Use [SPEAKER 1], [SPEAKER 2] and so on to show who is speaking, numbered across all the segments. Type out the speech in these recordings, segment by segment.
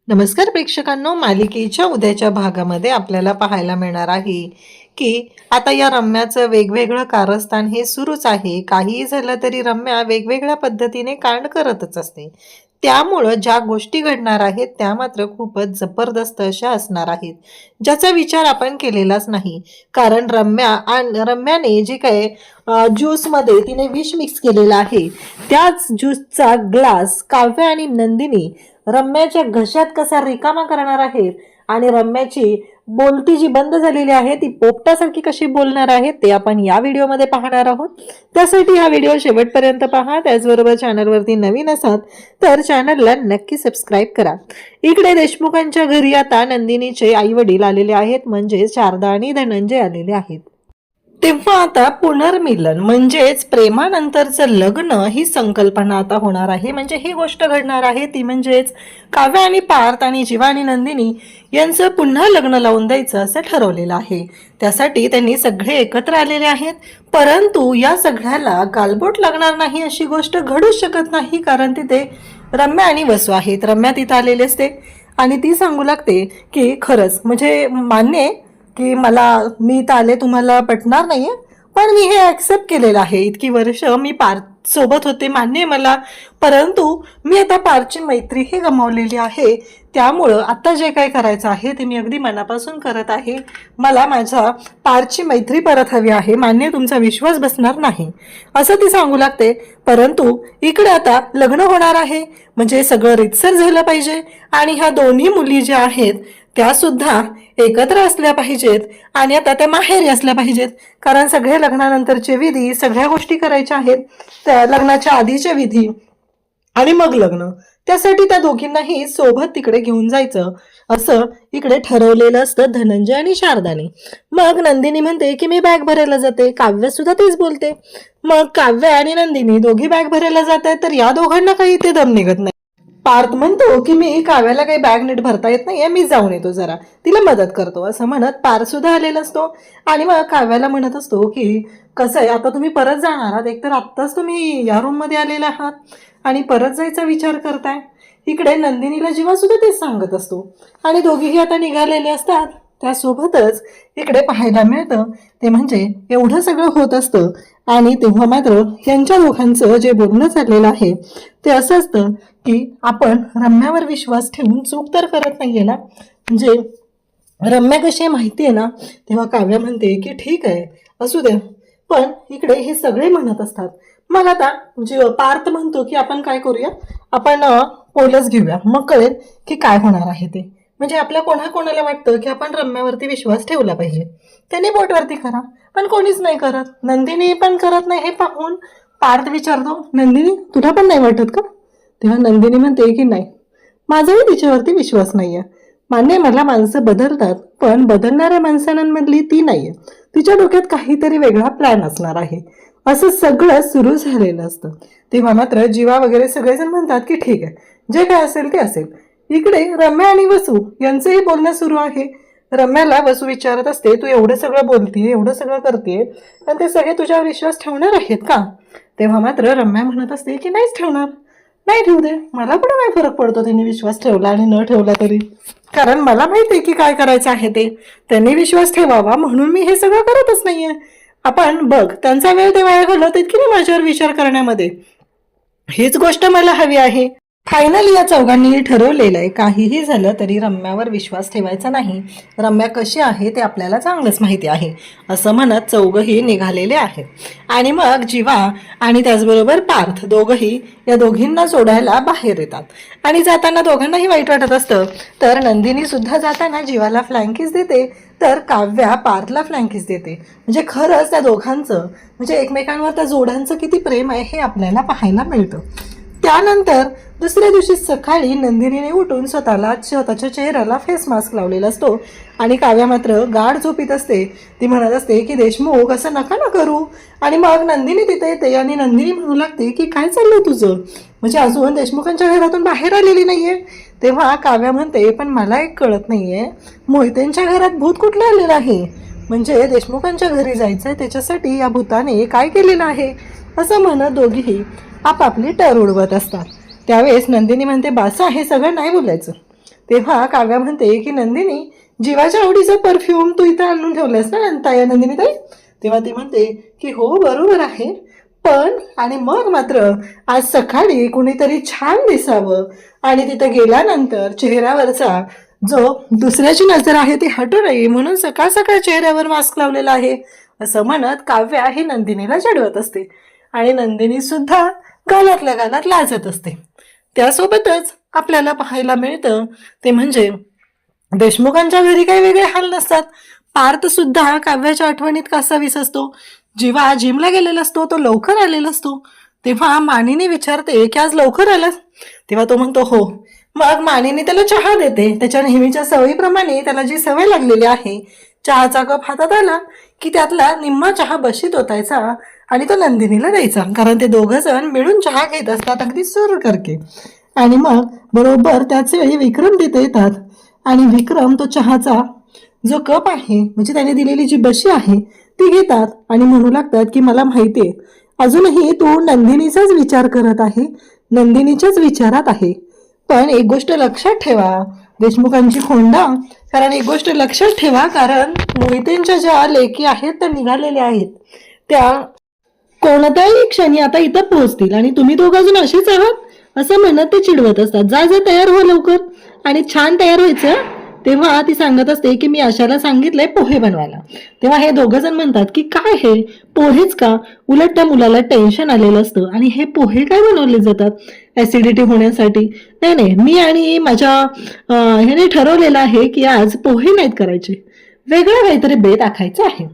[SPEAKER 1] नमस्कार प्रेक्षकांनो, मालिकेच्या उद्याच्या भागामध्ये आपल्याला पाहायला मिळणार आहे की आता या रम्याचं वेगवेगळं कारस्थान हे सुरूच आहे. काहीही झालं तरी रम्या वेगवेगळ्या पद्धतीने कांड करतच असते. त्यामुळं ज्या गोष्टी घडणार आहेत त्या मात्र खूपच जबरदस्त अशा असणार आहेत, ज्याचा विचार आपण केलेलाच नाही. कारण रम्याने जे काय ज्यूसमध्ये तिने विष मिक्स केलेलं आहे, त्याच ज्यूसचा ग्लास काव्य आणि नंदिनी रम्याच्या घशात कसा रिकामा करणार आहेत आणि रम्याची बोलती जी बंद झालेली आहे ती पोपटासारखी कशी बोलणार आहे ते आपण या व्हिडिओमध्ये पाहणार आहोत. त्यासाठी हा व्हिडिओ शेवटपर्यंत पहा. त्याचबरोबर चॅनलवरती नवीन असाल तर चॅनलला नक्की सबस्क्राईब करा. इकडे देशमुखांच्या घरी आता नंदिनीचे आई वडील आलेले आहेत, म्हणजे शारदा आणि धनंजय आलेले आहेत. तेव्हा आता पुनर्मिलन म्हणजेच प्रेमानंतरचं लग्न ही संकल्पना आता होणार आहे. म्हणजे ही गोष्ट घडणार आहे ती म्हणजेच काव्य आणि पार्थ आणि जीवा आणि नंदिनी यांचं पुन्हा लग्न लावून द्यायचं असं ठरवलेलं आहे. त्यासाठी त्यांनी सगळे एकत्र आलेले आहेत. परंतु या सगळ्याला गालबोट लागणार नाही अशी गोष्ट घडूच शकत नाही, कारण तिथे रम्या आणि वसू आहेत. रम्या तिथं आलेली असते आणि ती सांगू लागते की खरंच म्हणजे मान्य आहे की मी इथं आले तुम्हाला पटणार नाहीये, पण मी हे ॲक्सेप्ट केलेलं आहे. इतकी वर्ष मी पार्थ सोबत होते, मान्य आहे मला, परंतु मी आता पार्थची मैत्री ही गमावलेली आहे. त्यामुळं आता जे काय करायचं आहे ते मी अगदी मनापासून करत आहे. मला माझ्या पार्थची मैत्री परत हवी आहे. मान्य, तुमचा विश्वास बसणार नाही असं ती सांगू लागते. परंतु इकडे आता लग्न होणार आहे म्हणजे सगळं रीतसर झालं पाहिजे आणि ह्या दोन्ही मुली ज्या आहेत त्या सुद्धा एकत्र असल्या पाहिजेत आणि आता त्या माहेरी असल्या पाहिजेत. कारण सगळे लग्नानंतरचे विधी सगळ्या गोष्टी करायच्या आहेत, त्या लग्नाच्या आधीचे विधी आणि मग लग्न. त्यासाठी त्या दोघींनाही सोबत तिकडे घेऊन जायचं असं इकडे ठरवलेलं असतं धनंजय आणि शारदाने. मग नंदिनी म्हणते की मी बॅग भरायला जाते. काव्य सुद्धा तेच बोलते. मग काव्य आणि नंदिनी दोघी बॅग भरायला जात आहेत, तर या दोघांना काही ते दम निघत नाही. पार्थ म्हणतो की मी काव्याला काही बॅग नीट भरता येत नाहीये, मी जाऊन येतो, जरा तिला मदत करतो असं म्हणत पार्थ सुद्धा आलेला असतो. आणि मग काव्याला म्हणत असतो की कसं आहे, आता तुम्ही परत जाणार आहात, एकतर आत्ताच तुम्ही या रूम मध्ये आलेला आहात आणि परत जायचा विचार करताय. इकडे नंदिनीला जीवा सुद्धा तेच सांगत असतो आणि दोघीही आता निघालेले असतात. त्यासोबतच इकडे पाहायला मिळतं ते म्हणजे एवढं सगळं होत असतं आणि तेव्हा मात्र यांच्या दोघांचं जे बोलणं चाललेलं आहे ते असं असतं की आपण रम्यावर विश्वास ठेवून चूक तर करत नाहीये ना. म्हणजे रम्या कशी आहे माहिती आहे ना. तेव्हा काव्य म्हणते की ठीक आहे असू द्या, पण इकडे हे सगळे म्हणत असतात. मग आता पार्थ म्हणतो की आपण काय करूया, आपण पोलच घेऊया, मग कळेल की काय होणार आहे ते. म्हणजे आपल्या कोणाला वाटतं की आपण रम्यावरती विश्वास ठेवला पाहिजे, त्यांनी बोटवरती करा, पण कोणीच नाही करत. नंदिनी पण करत नाही हे पाहून पार्थ विचारतो, नंदिनी तुला पण नाही वाटत का? तेव्हा नंदिनी म्हणते की नाही, माझाही तिच्यावरती विश्वास नाहीये. मान्य, मला माणसं बदलतात, पण बदलणाऱ्या माणसांमधली ती नाहीये. तिच्या डोक्यात काहीतरी वेगळा प्लॅन असणार आहे असं सगळं सुरू झालेलं असतं. तेव्हा मात्र जीवा वगैरे सगळेजण म्हणतात की ठीक आहे, जे काय असेल ते असेल. इकडे रम्या आणि वसू यांचंही बोलणं सुरू आहे. रम्याला वसू विचारत असते, तू एवढं सगळं बोलतीये, एवढं सगळं करतेय, पण ते सगळे तुझ्यावर विश्वास ठेवणार आहेत का? तेव्हा मात्र रम्या म्हणत असते की नाहीच ठेवणार. नाही ठेवू दे, मला पण काय फरक पडतो त्यांनी विश्वास ठेवला आणि न ठेवला तरी, कारण मला माहिती आहे की काय करायचं आहे ते. त्यांनी विश्वास ठेवावा म्हणून मी हे सगळं करतच नाहीये. आपण बघ, त्यांचा वेळ ते वाया घालवत की नाही माझ्यावर विचार करण्यामध्ये. हीच गोष्ट मला हवी आहे. फायनली या चौघांनी ठरवलेलं आहे, काहीही झालं तरी रम्यावर विश्वास ठेवायचा नाही. रम्या कशी आहे ते आपल्याला चांगलंच माहिती आहे असं म्हणत चौघही निघालेले आहेत. आणि मग जीवा आणि त्याचबरोबर पार्थ दोघही या दोघींना सोडायला बाहेर येतात. आणि जाताना दोघांनाही वाईट वाटत असतं. तर नंदिनी सुद्धा जाताना जीवाला फ्लँकीस देते, तर काव्या पार्थला फ्लँकीस देते. म्हणजे खरंच त्या दोघांचं म्हणजे एकमेकांवर त्या जोड्यांचं किती प्रेम आहे हे आपल्याला पाहायला मिळतं. त्यानंतर दुसऱ्या दिवशी सकाळी नंदिनीने उठून स्वतःच्या चेहऱ्याला फेस मास्क लावलेला असतो आणि काव्या मात्र गाढ झोपीत असते. ती म्हणत असते की देशमुख असं नका ना करू. आणि मग नंदिनी तिथे येते आणि नंदिनी म्हणू लागते की काय चाललंय तुझं, म्हणजे अजून देशमुखांच्या घरातून बाहेर आलेली नाहीये. तेव्हा काव्या म्हणते, पण मला एक कळत नाहीये, मोहितेंच्या घरात भूत कुठलं आलेलं आहे, म्हणजे देशमुखांच्या घरी जायचंय त्याच्यासाठी या भूताने काय केलेलं आहे असं म्हणत दोघीही आपापली टर उडवत असतात. त्यावेळेस नंदिनी म्हणते, बासा हे सगळं नाही बोलायचं, तेव्हा काव्या म्हणते की नंदिनी, जीवाच्या आवडीचा परफ्यूम तू इथं आणून ठेवलास ना ताई, नंदिनी ताई? तेव्हा ती म्हणते की हो बरोबर आहे, पण आणि मग मात्र आज सकाळी कुणीतरी छान दिसावं आणि तिथं गेल्यानंतर चेहऱ्यावरचा जो दुसऱ्याची नजर आहे ती हटू नये म्हणून सकाळ सकाळ चेहऱ्यावर मास्क लावलेला आहे, असं म्हणत काव्या ही नंदिनीला चिडवत असते. आणि नंदिनी सुद्धा गालातल्या गालात लाजत असते. त्यासोबतच आपल्याला पाहायला मिळतं ते म्हणजे देशमुखांच्या घरी काही वेगळे हाल नसतात. पार्थ सुद्धा काव्याच्या आठवणीत कसा विसरतो. जेव्हा जिमला गेलेला असतो तो लवकर आलेला असतो. तेव्हा मानिनी विचारते की आज लवकर आलास? तेव्हा तो म्हणतो हो. मग मानिनी त्याला चहा देते. त्याच्या नेहमीच्या सवयीप्रमाणे त्याला जी सवय लागलेली आहे, चहाचा कप हातात आला की त्यातला निम्मा चहा बशीत ओतायचा आणि तो नंदिनीला द्यायचा, कारण ते दोघं जण मिळून चहा घेत असतात अगदी सुर करके. आणि मग बरोबर त्याच वेळी विक्रम तिथे येतात आणि विक्रम तो चहाचा जो कप आहे म्हणजे त्याने दिलेली जी बशी आहे ती घेतात आणि म्हणू लागतात की मला माहितीये अजूनही तू नंदिनीचाच विचार करत आहे, नंदिनीच्याच विचारात आहे, पण एक गोष्ट लक्षात ठेवा देशमुखांची खोंडा, कारण एक गोष्ट लक्षात ठेवा, कारण मोहितेंच्या ज्या लेकी आहेत त्या निघालेल्या आहेत, त्या कोणत्याही क्षणी आता इथं पोहोचतील आणि तुम्ही दोघं अजून असेच आहात असं म्हणत ते चिडवत असतात. जा जा तयार हो लवकर आणि छान तयार व्हायचं. तेव्हा ती सांगत असते की मी आशाला सांगितलंय पोहे बनवायला. तेव्हा हे दोघं जण म्हणतात की काय हे पोहेच का, उलट त्या मुलाला टेन्शन आलेलं असतं आणि हे पोहे काय बनवले जातात ऍसिडिटी होण्यासाठी. नाही नाही, मी आणि माझ्या ह्याने ठरवलेलं आहे की आज पोहे नाहीत करायचे, वेगळं काहीतरी बेत आखायचं आहे.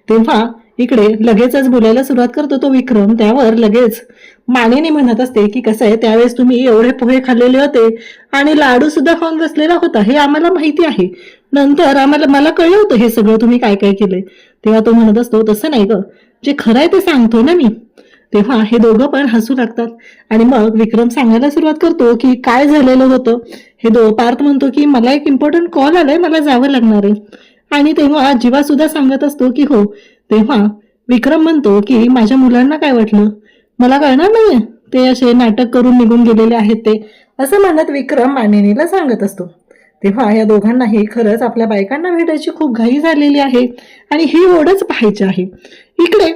[SPEAKER 1] तेव्हा इकडे लगेचच बोलायला सुरुवात करतो तो विक्रम. त्यावर लगेच मानिनी म्हणत असते की कसं आहे, त्यावेळेस तुम्ही एवढे पोहे खाल्लेले होते आणि लाडू सुद्धा खाऊन बसलेला होता, हे आम्हाला माहिती आहे. नंतर मला कळलं होतं हे सगळं तुम्ही काय काय केलंय. तेव्हा तो म्हणत असतो तसं नाही ग, जे खरं आहे ते सांगतो ना मी. तेव्हा हे दोघं पण हसू लागतात आणि मग विक्रम सांगायला सुरुवात करतो की काय झालेलं होतं. पार्थ म्हणतो की मला एक इम्पॉर्टंट कॉल आलाय, मला जावं लागणार आहे. आणि तेव्हा जीवा सुद्धा सांगत असतो की हो. तेव्हा विक्रम म्हणतो की माझ्या मुलांना काय वाटलं मला कळणार नाही, ते असे नाटक करून निघून गेलेले आहेत ते, असं म्हणत विक्रम मानिनीला सांगत असतो. तेव्हा या दोघांनाही खरंच आपल्या बायकांना भेटायची खूप घाई झालेली आहे आणि ही ओढच पाहायची आहे. इकडे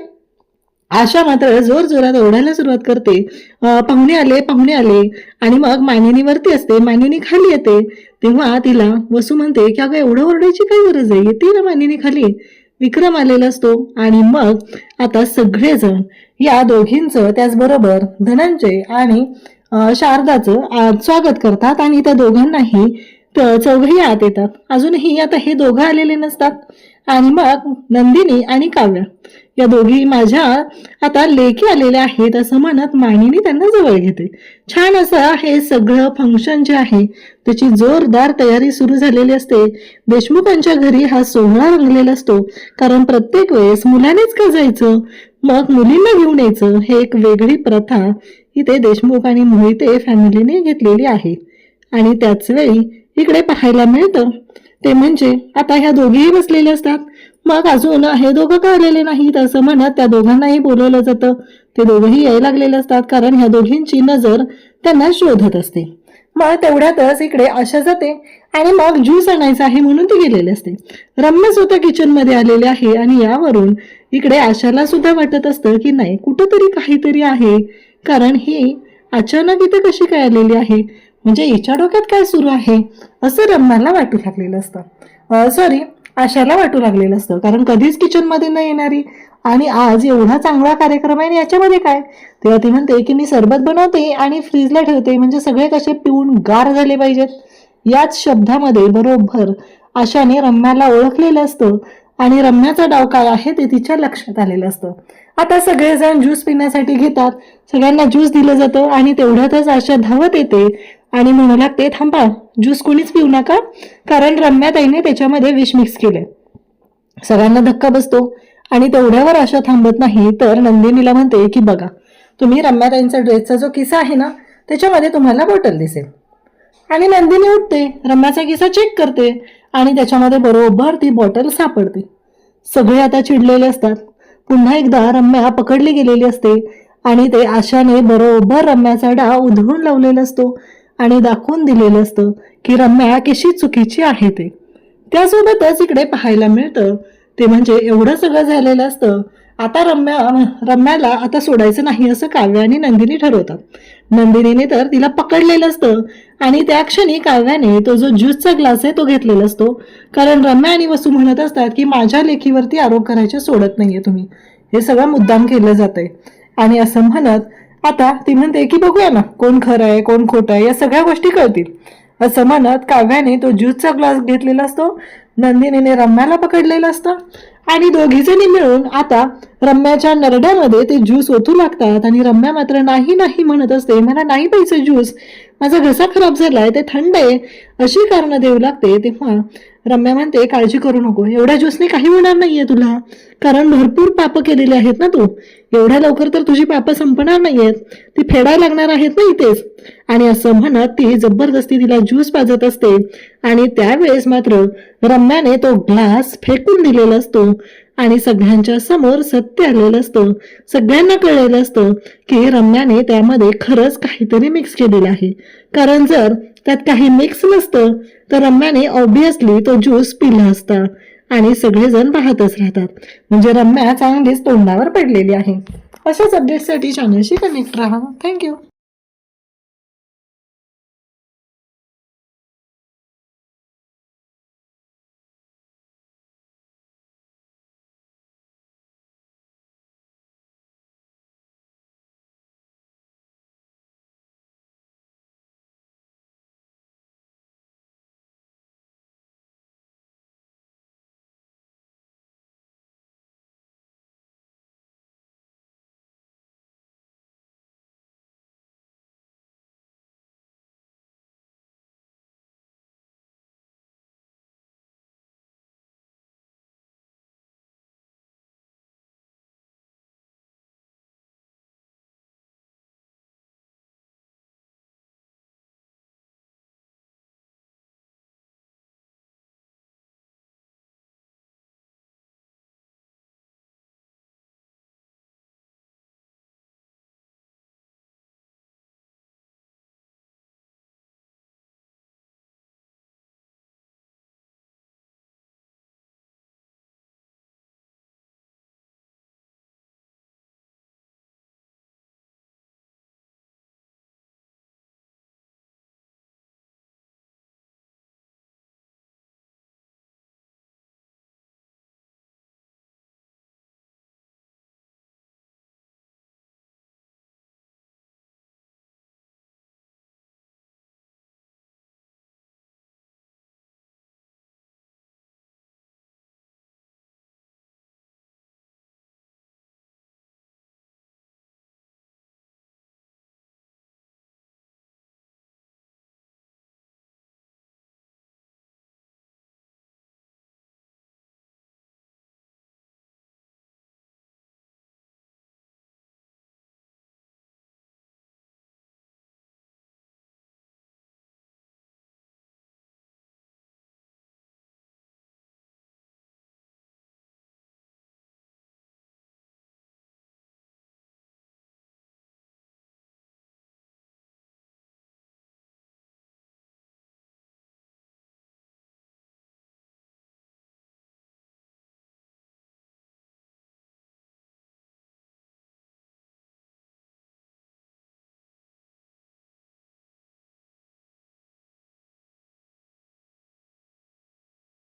[SPEAKER 1] आशा मात्र जोर जोरात ओढायला सुरुवात करते. पाहुणे आले पाहुणे आले आणि मग मानिनीवरती असते, मानिनी खाली येते. तेव्हा तिला वसू म्हणते की अगं एवढं ओरडायची काय गरज आहे, येते ना मानिनी खाली. विक्रम आलेला असतो आणि मग आता सगळेजण या दोघींचं त्याचबरोबर धनंजय आणि शारदाचं स्वागत करतात आणि त्या दोघांनाही चौघही आत येतात. अजूनही आता हे दोघं आलेले नसतात आणि मग नंदिनी आणि काव्या या दोघी माझ्या आता लेकी आलेल्या आहेत असं म्हणत मानिनी त्यांना जवळ घेते. छान असं हे सगळं फंक्शन जे आहे त्याची जोरदार तयारी सुरू झालेली असते. देशमुखांच्या घरी हा सोहळा रंगलेला असतो, कारण प्रत्येक वेळेस मुलानेच का जायचं, मग मुलींना घेऊन यायचं, हे एक वेगळी प्रथा इथे देशमुख आणि मोहिते फॅमिलीने घेतलेली आहे. आणि त्याच वेळी इकडे पाहायला मिळतं ते म्हणजे आता ह्या दोघीही बसलेले असतात. मग अजून हे दोघं का आलेले नाहीत असं म्हणत त्या दोघांनाही बोलवलं जातं. ते दोघंही यायला लागलेले असतात, कारण ह्या दोघींची नजर त्यांना शोधत असते. मग तेवढ्यातच इकडे आशा जाते आणि मग ज्यूस आणायचा आहे म्हणून ती गेलेली असते. रम्य स्वतः किचन मध्ये आलेले आहे आणि यावरून इकडे आशाला सुद्धा वाटत असतं की नाही कुठंतरी काहीतरी आहे, कारण ही अचानक इथे कशी काय आलेली आहे, म्हणजे हिच्या डोक्यात काय सुरू आहे असं रम्याला वाटू लागलेलं असतं. सॉरी, आशाला वाटू लागलेलं असतं, कारण कधीच किचन मध्ये न येणारी आणि आज एवढा चांगला कार्यक्रम आहे याच्यामध्ये काय. तेव्हा ती म्हणते की मी सरबत बनवते आणि फ्रीजला ठेवते, म्हणजे सगळे कसे पिऊन गार झाले पाहिजेत. याच शब्दामध्ये बरोबर आशाने रम्याला ओळखलेलं असतं आणि रम्याचा डाव काय आहे ते तिच्या लक्षात आलेलं असतं. आता सगळेजण ज्यूस पिण्यासाठी घेतात, सगळ्यांना ज्यूस दिलं जातं आणि तेवढ्यातच आशा धावत येते आणि म्हणू लागते थांबा, ज्यूस कोणीच पिऊ नका, कारण रम्याताईने त्याच्यामध्ये विष मिक्स केलंय. सगळ्यांना धक्का बसतो आणि तेवढ्यावर आशा थांबत नाही, तर नंदिनीला म्हणते की बघा तुम्ही रम्याताईंचा ड्रेसचा जो किस्सा आहे ना त्याच्यामध्ये तुम्हाला बॉटल दिसेल. आणि नंदिनी उठते, रम्याचा किस्सा चेक करते आणि त्याच्यामध्ये बरोबर ती बॉटल सापडते. सगळे आता चिडलेले असतात. पुन्हा एकदा रम्या पकडली गेलेली असते आणि ते आशाने बरोबर रम्याचा डाव उधळून लावलेला असतो
[SPEAKER 2] आणि दाखवून दिलेलं असतं की रम्या कशी चुकीची आहे ते. त्यासोबतच इकडे पाहायला मिळतं ते म्हणजे एवढं सगळं झालेलं असतं. आता रम्याला आता सोडायचं नाही असं काव्या आणि नंदिनी ठरवतात. नंदिनीने तर तिला पकडलेलं असतं आणि त्या क्षणी काव्याने तो जो ज्यूसचा ग्लास आहे तो घेतलेला असतो. कारण रम्या आणि वसू म्हणत असतात की माझ्या लेखीवरती आरोप करायचे सोडत नाहीये तुम्ही, हे सगळं मुद्दाम केलं जातंय. आणि असं म्हणत आता ती म्हणते की बघूया ना कोण खरं आहे कोण खोटं आहे, या सगळ्या गोष्टी कळतील असं म्हणत काव्याने तो ज्यूसचा ग्लास घेतलेला असतो. नंदिनीने रम्याला पकडलेलं असतं आणि दोघीजणी मिळून आता रम्याच्या नरड्यामध्ये ते ज्यूस ओतू लागतात. आणि रम्या मात्र नाही नाही म्हणत असते, मला नाही प्यायचं ज्यूस, माझा घसा खराब झालाय, ते थंड आहे, अशी कारणं देऊ लागते. तेव्हा रम्या म्हणते काळजी करू नको, एवढ्या ज्यूसने काही होणार नाहीये तुला, कारण भरपूर पापं केलेली आहेत ना तू, एवढ्या लवकर तर तुझी पापं संपणार नाहीयेत, ती फेडायला लागणार आहेत ना इथेच. आणि असं म्हणत ती जबरदस्ती तिला ज्यूस पाजत असते. आणि त्यावेळेस मात्र रम्याने तो ग्लास फेकून दिलेला असतो आणि सगळ्यांच्या समोर सत्य आलेलं असतं. सगळ्यांना कळलेलं असतं की रम्याने त्यामध्ये खरंच काहीतरी मिक्स केलेलं आहे. कारण जर त्यात काही मिक्स नसतं तर रम्याने ऑब्विसली तो ज्यूस पिला असता. आणि सगळेजण पाहतच राहतात, म्हणजे रम्या चांगलीच तोंडावर पडलेली आहे. अशाच अपडेटसाठी चॅनलशी कनेक्ट राहा. थँक्यू.